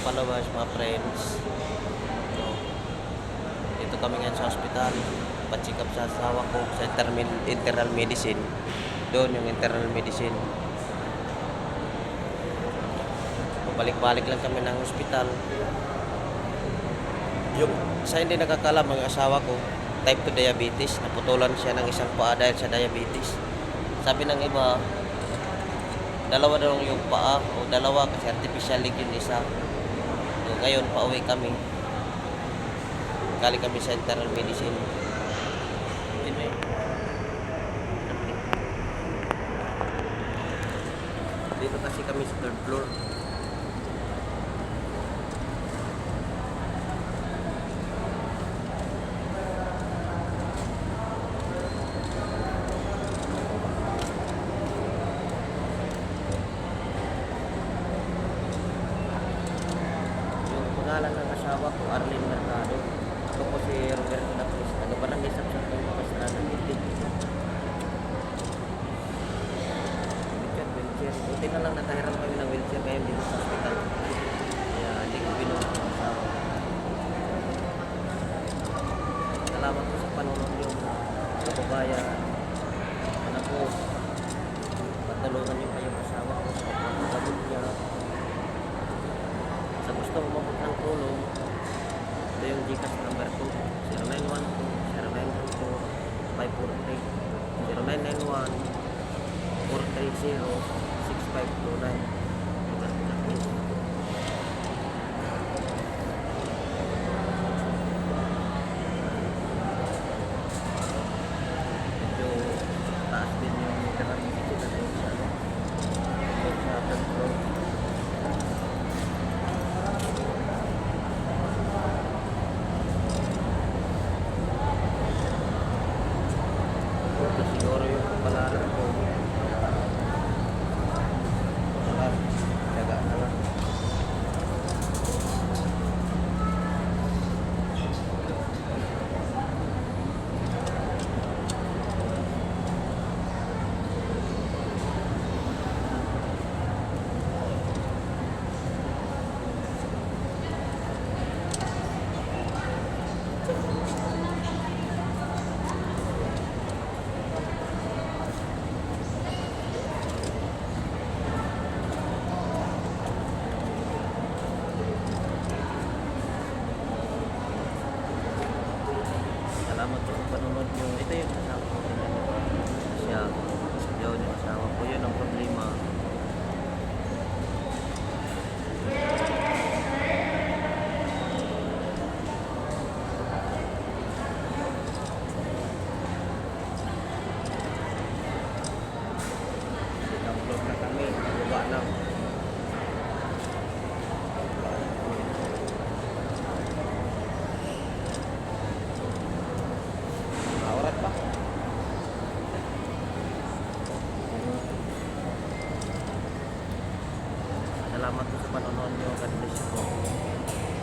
palabas mga friends. So, dito kami ngayon sa hospital. Pa-check up sa asawa ko sa internal medicine. Doon yung internal medicine. Pabalik-balik lang kami ng hospital. Yung sa hindi nakakaalam ang asawa ko, type 2 diabetes. Naputulan siya ng isang paa dahil sa diabetes. Sabi ng iba, dalawa daw yung paa o dalawa kasi artificial leg yung isa. So, ngayon pauwi kami. Galing kami sa internal medicine. Dito kasi kami sa third floor. Pangalan ng asawa ko, Arlene Mercado. Ito po si Roberto Lapis. Taga-barangay sa Pastrada City. Wheelchair. Buti na lang nakahiram kami ng wheelchair ngayon dito sa hospital. Kaya hindi ko binuha ang asawa. Salamat po sa panunod yung kababayan. Anak ko, patulungan niyo kayong asawa ko sa pagpapagod niya. Sa gusto umabot ng tulong, ito yung GCash number ko, 0912-543-0991-430-6529. Medyo taas din yung karamihan na yun sa third floor. Ito siguro yung kapalaran ko. Daga na lang. Salamat po sa panonood nyo. Ito yung asawa ko. Siya. Yun yung asawa ko. Yun ang problema. Download na kami. Baba lang. Oras pa. Salamat po sa panonood nyo. God bless you po.